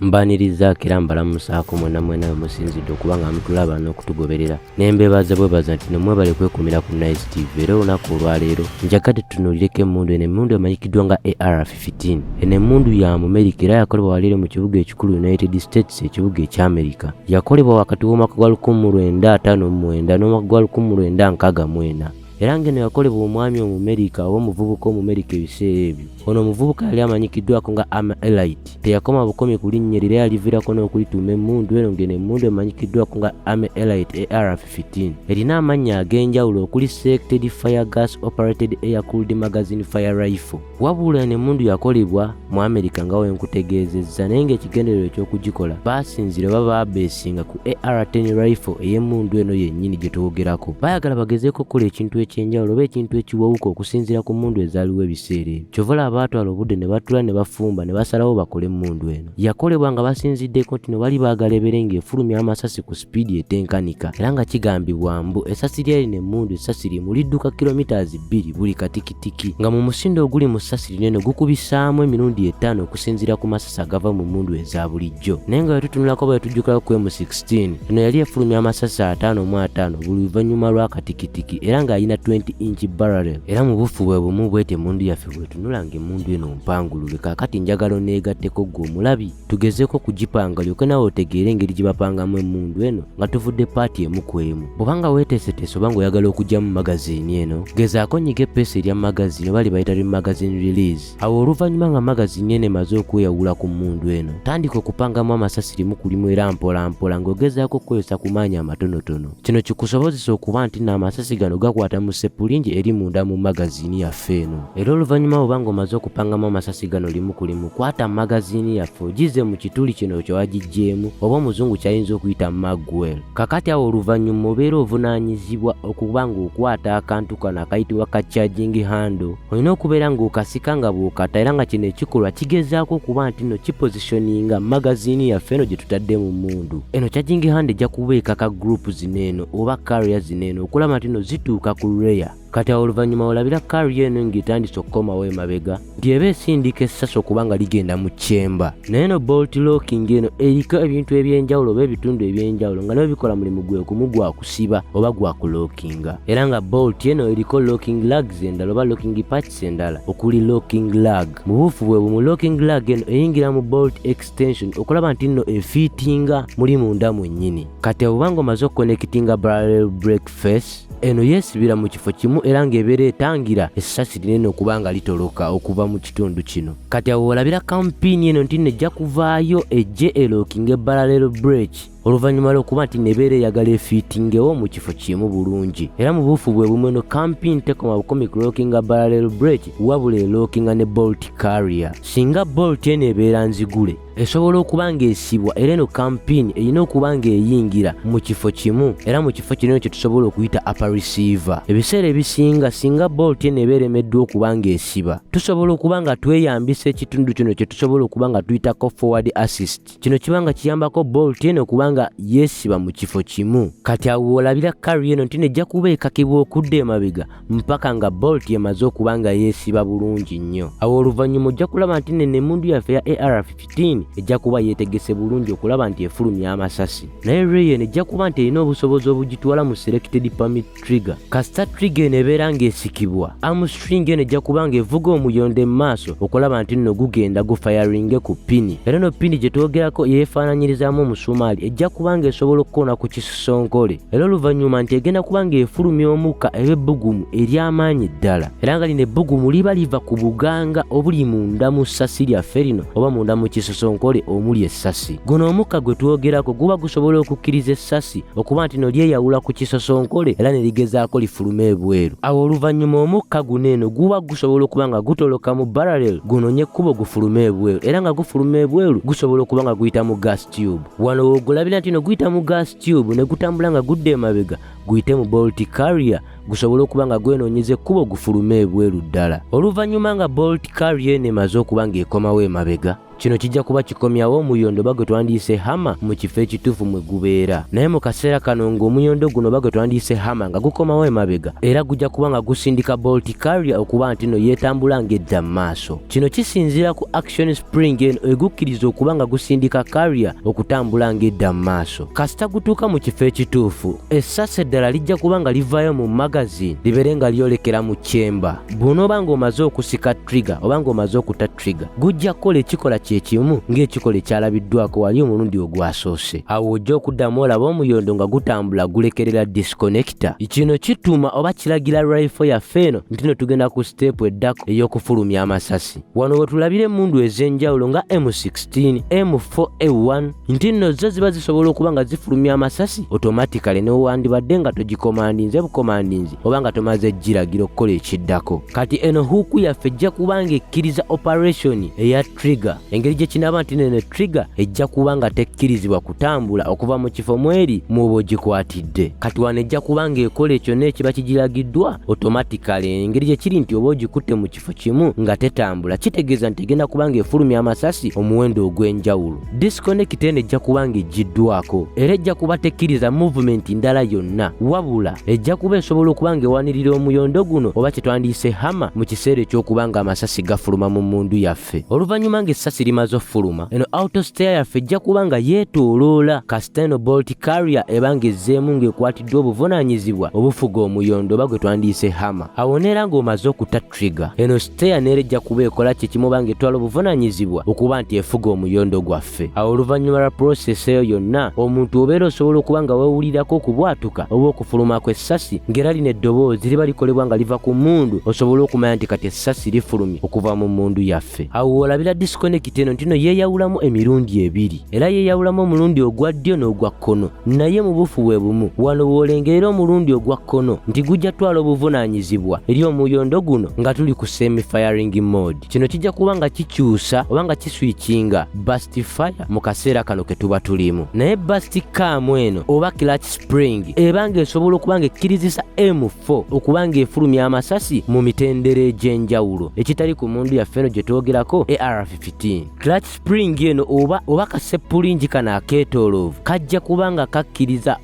Mbaniriza kera mbalamusaako mwena mwena musinzidde okuba nga mutulaba n'okutugoberera nembeebaza bwebaza nti nemwebale kwekumira ku Nice TV. Era olunaku olwaleero njagadde tutunuulireko emmundu eno. Emmundu emanyikiddwa nga AR-15. eno emmundu ya Amerika era yakolebwa waleero mu kibuga ekikulu United States, ekibuga eky'Amerika. Yakolebwa wakati w'omwaka gwa 1959 n'omwaka gwa 1964. Era ngeno yakolebwa omwami Omumerika oba omuvubuka Omumerika ebiseera ebyo. Ono omuvubuka yali amanyikiddwako nga Elite. Teyakoma bukomi ku linnya lye, yaliviirako n'okulituuma emmundu eno. Ngeno emmundu emanyikiddwako nga Elite AR-15 erina amannya ag'enjawulo okuli Selected Fire Gas Operated Air Cooled Magazine Fire Rifle. Wabula eno emmundu yakolebwa mu Amerika nga wenkutegeezezza, naye ng'ekigendererwa eky'okugikola baasinzira oba baabeesinga ku AR-10 rifle ey'emmundu eno yennyini gye twogerako. Baayagala bagezeeko okukola ekintu ekyenjawulo oba ekintu ekiwawuka okusinziira ku mmundu ezaaliwo ebiseera ebyo. Kyovala abaatwala obudde ne batula ne bafumba ne basalawo bakole emmundu eno. Yakolebwa nga basinziddeko nti no bali baagala ebeere ng'efulumya amasasi ku sipiidi etenkanika, era nga kigambibwa mbu essasi lyalina emmundu essasi limu lidduka kilometers 2 buli katikitiki, nga mu musindo oguli mu ssasi lino eno gukubisaamu emirundi 5 okusinziira ku masasi agava mu mmundu eza bulijjo. Naye nga wetutunulako bwe tujjukirako ku M16 eno yali efulumya amasasi 55 buli luvannyuma lwa katikitiki, era nga alina 20-inch barrel. Era mu bufu bwe bumu bwete emmundu yaffe bwetunula ng'emmundu eno mpangulule. Kaakati njagala oneegatteko ggwe omulabi tugezeeko kugipanga lyoke nawe otegeere engeri gye bapangamu emmundu eno nga tuvudde paati emu ku emu. Bw'obanga weeteeseteese oba ng'oyagala okugya mu magaziini eno, gezaako nyiga eppeesa erya magaziini oba libayita magazine release. Awo oluvannyuma nga magaziini eno emaze okweyawula ku mmundu eno, tandika okupangamu amasasi limu ku limu era mpola mpola ng'ogezaako okukozesa ku maanyi amatonotono. Kino kikusobozesa okuba nti n'amasasi gano gakwata mu sepulingi eri munda mu magaziini yaffe eno. Era oluvannyuma bw'oba ng'omaze okupangamu amasasi gano limu ku limu, kwata magaziini yaffe ogize mu kituli kino kye wagiggyeemu oba omuzungu kyayinza okuyita magwell. Kakati awo oluvannyuma obeera ovunaanyizibwa okuba ng'okwata akantu kano akayitibwa ka charging handle. Olina okubeera ng'okasika nga bw'okata, era nga kino ekikolwa kigezaako okuba nti no kipositioninga magaziini yaffe eno gye tutadde mu mmundu. Eno charging handle ejja kuba ekaka group zineeno oba carrier zineeno okulaba nti no zituuka ku rear. Kati awo oluvannyuma olabira carrier eno ng'etandise okukomawo emabega nti eba esindika essasi okuba nga ligenda mu chamber. Naye no bolt locking eno eriko ebintu ebyenjawulo oba ebitundu ebyenjawulo nga nabyo bikola mulimu gwe gumu gwa kusiba oba gwa kulookinga. Era nga bolt eno eriko locking lugs endala oba locking parts endala okuli locking lug. Mu buufu bwe bumu locking lug eno eyingira mu bolt extension okulaba nti nno efiitinga muli munda mwennyini. Kati obanga omaze okuconnectinga barrel brake face eno yeesibira mu kifo kimu era ng'ebeera etangira essasi linene okuba nga litoloka okuva mu kitundu kino. Kati awo olabira kampini eno nti nejja kuvaayo ejje elookinga barrel brake oluvannyuma lw'okuba nti nebeera eyagala efiitingewo mu kifo kimu bulungi. Era mu buufu bwe bumwe no kampini tekoma bukomi ku lookinga barrel brake wabula elookinga ne bolt carrier. Singa bolt eno ebeera nzigule esobola okuba ng'esibwa, era eno kampini erina okuba ng'eyingira mu kifo kimu, era mu kifo kino kye tusobola okuyita upper receiver. Ebiseera ebisinga singa bolt eno ebeera emeddwa okuba ng'esiba, tusobola okuba nga tweyambisa ekitundu kino kye tusobola okuba nga tuyitako forward assist. Kino kiba nga kiyambako bolt eno okuba nga yeesiba mu kifo kimu. Kati awo olabira carrier eno nti nejja kuba ekakibwa okudda emabega mpaka nga bolt emaze okuba nga yeesiba bulungi nnyo. Awo oluvannyuma ojja kulaba nti neno emmundu yaffe ya AR-15 ejja kuba yeetegese bulungi okulaba nti efulumya amasasi. Naye ray eno ejja kuba nti erina obusobozi obugitwala mu selected permit trigger. Kasita trigger eno ebeera ng'esikibwa, armstring eno ejja kuba ng'evuga omuyonde mu maaso okulaba nti nno gugenda gufayaringe ku pini. Era no pini gye twogerako yeefaananyirizaamu omusumaali ejja kuba ng'esobola okukoona ku kisusonkole. Era oluvannyuma nti egenda kuba ng'efulumya omukka eb'ebbugumu ery'amaanyi ddala. Era nga lino ebbugumu liba liva ku buganga obuli munda mu ssasi lyaffe lino oba munda mu kisusonkole omuli essasi. Guno omukka gwe twogerako guba gusobola okukkiriza essasi okuba nti no lyeyawula ku kisosonkole era ne ligezaako lifuluma ebweru. Awo oluvannyuma omukka guno eno guba gusobola okuba nga gutoloka mu barrel gunoonye ekkubo gufuluma ebweru, era nga gufuluma ebweru gusobola okuba nga guyita mu gas tube. Wano w'ogulabira nti no guyita mu gas tube ne gutambula nga gudda emabega guyite mu bolt carrier gusobola okuba nga gwenoonyeza ekkubo gufuluma ebweru ddala. Oluvannyuma nga bolt carrier eno emaze okuba ng'ekomawo emabega, kino kijja kuba kikomyawo omuyondo bagwe twandiise hama mu kifo ekituufu mwe gubeera. Naye mu kaseera kano ng'omuyondo guno bagwe twandiise hama nga gukomawo emabega era gujja kuba nga gusindika bolt carrier okuba nti no yeetambula ng'edda mu maaso. Kino kisinziira ku action spring eno egukkiriza okuba nga gusindika carrier okutambula ng'edda mu maaso. Kasita gutuuka mu kifo ekituufu essasi eddala lijja kuba nga livaayo mu magazine libeere nga lyolekera mu chamber. Bw'onooba ng'omaze okusika trigger oba ng'omaze okuta trigger gujja kukola ekikola kyekimu ng'ekikola ekyalabiddwako wali omulundi ogwasoose. Awo ojja okuddamu olaba omuyondo nga gutambula gulekerera disconnector. Kino kituuma oba kiragira rifle yaffe eno nti no tugenda ku step eddako ey'okufulumya amasasi. Wano we tulabira emmundu ez'enjawulo nga M16, M4A1 nti nno zo ziba zisobola okuba nga zifulumya amasasi automatically newandibadde nga togikomandinze bukomandinzi oba nga tomaze giragira okukola ekiddako. Kati eno huuku yaffe ejja kuba nga ekkiriza operation eya trigger. Engeri gye kinaaba nti nene trigger ejja kuba nga tekkirizibwa kutambula okuva mu kifo mweri muba ogikwatidde. Kati wano ejja kuba nga ekola ekyo n'ekiba kigiragiddwa automatically. Engeri gye kiri nti oba ogikutte mu kifo kimu nga tetambula kitegeeza nti egenda kuba nga efulumya amasasi omuwendo ogw'enjawulo. Disconnect eno ejja kuba nga ejjiddwako era ejja kuba tekkiriza movement ndala yonna, wabula ejja kuba esobola okuba nga ewanirira omuyondo guno oba kye twandiise hama mu kiseera eky'okuba nga amasasi gafuluma mu mmundu yaffe. Oluvannyuma ng'essasi limaze okufuluma eno autosteer yaffe ejja kuba nga yeetooloola kasita eno bolt carrier eba ng'ezzeemu ng'ekwatiddwa obuvunaanyizibwa obufuga omuyondo oba gwe twandiise hama. Awo neera ng'omaze okuta trigger eno steer neera ejja kuba ekola kyekimu oba ng'etwala obuvunaanyizibwa okuba nti efuga omuyondo gwaffe. Awo oluvannyuma lwa process eyo yonna omuntu obeera osobola okuba nga weewulirako okubwatuka oba okufuluma kw'essasi ng'era lino eddoboozi liba likolebwa nga liva ku mmundu osobola okumanya nti kati essasi lifulumye okuva mu mmundu yaffe. Awo olabira disconnect eno ntino yeeyawulamu emirundi ebiri era yeeyawulamu omulundi ogwa ddyo n'ogwa kkono naye mu bufu bwe bumu. Wano bw'olengerera omulundi ogwa kkono nti gujja twala obuvunaanyizibwa eri omuyondo guno nga tuli ku semi firing mode. Kino kijja kuba nga kikyusa oba nga kiswikinga burst fire mu kaseera kano ke tuba tulimu. Naye burst cam eno oba clutch spring eba ng'esobola okuba nga ekkirizisa M4 okuba ng'efulumya amasasi mu mitendera egy'enjawulo ekitali ku mmundu yaffe eno gye twogerako AR-15. Clutch spring eno oba kasepulingi kano akeetooloovu kajja kuba nga kakkiriza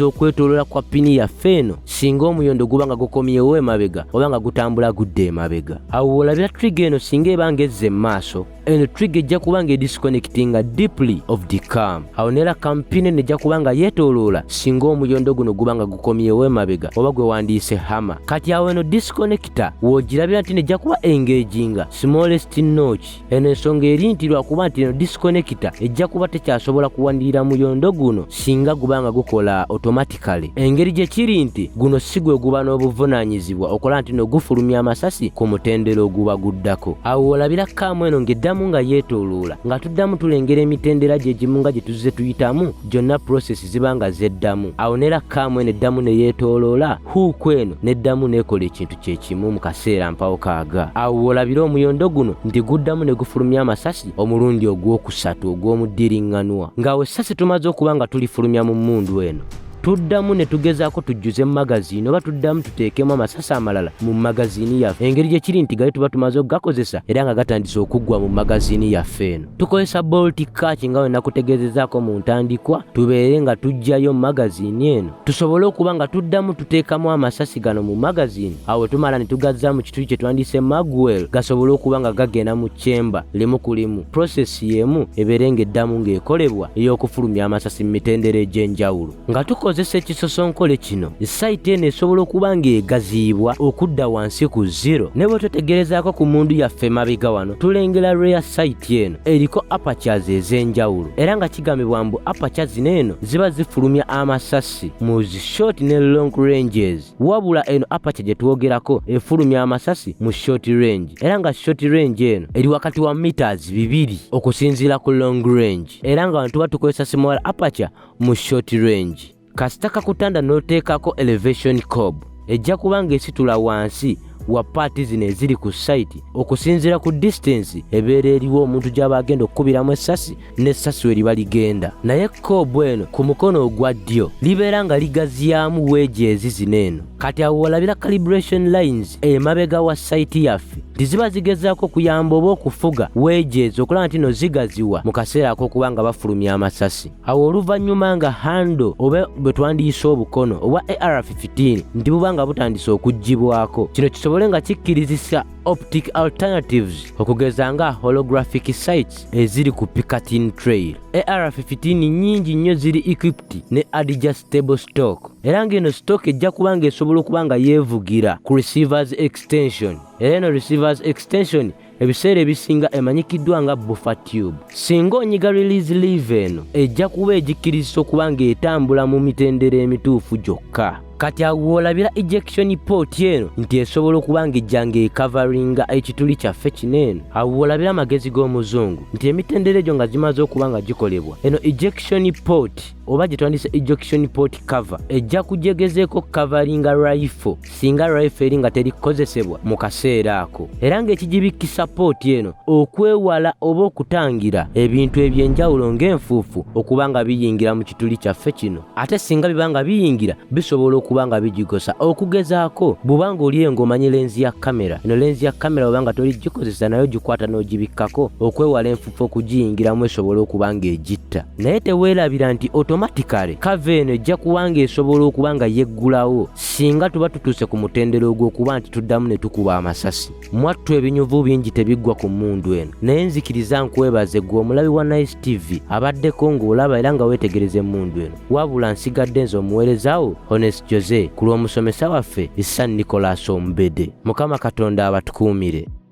okwetooloola kwa pini yaffe eno singa omuyondo guba nga gukomyewo emabega oba nga gutambula gudde emabega. Awo olabira trigger eno singa eba ng'ezze mu maaso eno trigger ejja kuba nga edisconnectinga deeply of the cam. Awo neera kampini eno ejja kuba nga yeetooloola singa omuyondo guno guba nga gukomyewo emabega oba gwe wandiise hama. Kati awo eno disconnector w'ogirabira nti nejja kuba engaginga smallest notch. Eno ensonga eri nti lwakuba nti eno disconnector ejja kuba tekyasobola kuwanirira muyondo guno singa guba nga gukola automatically. Engeri gye kiri nti guno si gwe guba n'obuvunaanyizibwa okola nti no gufulumya amasasi ku mutendera oguba guddako. Awo olabira kaamu eno ng'eddamu nga yeetooloola nga tuddamu tulengera emitendera gye gimu nga gye tuzze tuyitamu gyonna process ziba nga zeddamu. Awo neera kaamu eno eddamu ne yeetooloola huuku eno n'eddamu n'ekola ekintu kyekimu mu kaseera mpawo kaaga. Awo olabira omuyondo guno nti guddamu ne gufulumya amasasi omulundi ogwokusatu ogw'omuddiringanwa. Ng'awo essasi tumaze okuba nga tulifulumya mu mmundu eno tuddamu ne tugezaako tujjuze mu magazini oba tuddamu tuteekemu amasasi amalala mu magazini yaffe. Engeri gye kiri nti gali tuba tumaze okugakozesa era nga gatandise okuggwa mu magazini yaffe eno. Tukozesa bolt catch nga we nakutegeezezaako mu ntandikwa tubeere nga tujjayo mu magazini eno tusobole okuba nga tuddamu tuteekamu amasasi gano mu magazini. Awo tumala ne tugazza mu kitu kye twandise magwell gasobole okuba nga gagenda mu chamber limu ku limu. Process y'emu ebeere ng'eddamu ng'ekolebwa ey'okufulumya amasasi mu mitendera egy'enjawulo. Nga tukozesa ekisosonkole kino site eno esobola okuba ng'egaziibwa okudda wansi ku 0 ne bwe twetegerezaako ku mmundu yaffe mabega wano tulengera rear site eno eriko apertures ez'enjawulo era nga kigambibwa mbu apertures zino eno ziba zifulumya amasasi mu short ne long ranges, wabula eno aperture gye twogerako efulumya amasasi mu short range era nga short range eno eri wakati wa meters 2 okusinziira ku long range era nga wano tuba tukozesa small aperture mu short range. Kasita kakutanda n'oteekako elevation cob ejja kuba ng'esitula wansi wa paati zino eziri ku site okusinziira ku distance ebeera eriwo omuntu gy'aba agenda okukubiramu essasi n'essasi we liba ligenda. Naye cob eno ku mukono ogwa ddyo libeera nga ligazyamu wedges zino eno. Kati awo olabira calibration lines emabega wa site yaffe tiziba zigezaako kuyamba oba okufuga weejeeza okulaba nti no zigaziwa mu kaseera ak'okuba nga bafulumya amasasi. Awo oluvannyuma nga hando oba bwe twandiyise obukono obwa AR-15 nti buba nga butandise okuggibwako, kino kisobole nga kikkirizisa optic alternatives okugeza nga holographic sites eziri ku Picatinny Trail. AR-15 nnyingi nnyo ziri equipped ne adjustable stock, era ng'eno stock ejja kuba ng'esobola okuba nga yeevugira ku receivers extension, era eno receivers extension ebiseera ebisinga emanyikiddwa nga buffer tube. Singa onyiga release leave eno ejja kuba egikkirizisa okuba ng'etambula mu mitendera emituufu gyokka. Kati awo olabira ejection port eno nti esobola okuba ng'ejja ng'ecoveringa ekituli kyaffe kino eno. Awo olabira amagezi g'omuzungu nti emitendera egyo nga zimaze okuba nga gikolebwa, eno ejection port oba gye twandise ejection port cover ejja kujegezeeko coveringa rifle singa rifle eri nga terikozesebwa mu kaseera ako, era ng'ekigibikkisa port eno okwewala oba okutangira ebintu eby'enjawulo ng'enfuufu okuba nga biyingira mu kituli kyaffe kino, ate singa biba nga biyingira bisobola okuba nga bigigosa, okugezaako bw'oba ng'oli eng'omanyi lenzi ya kamera. Eno lenzi ya kamera oba nga toligikozesa nayo gikwata n'ogibikkako okwewala enfuufu okugiyingiramu esobola okuba ng'egitta. Naye teweerabira nti automatically kave eno ejja kuba ng'esobola okuba nga yeggulawo singa tuba tutuuse ku mutendero ogw'okuba nti tuddamu ne tukuba amasasi. Mwattu ebinyuvu bingi tebiggwa ku mmundu eno, naye nzikiriza nkwebaze gwe omulabi wa Nice TV abaddeko ng'olaba era nga weetegereza emmundu eno. Wabula nsigadde nze omuweerezaawo Honest Jose ku lw'omusomesa waffe Issa Nicholas Ombede. Mukama Katonda abatukuumire.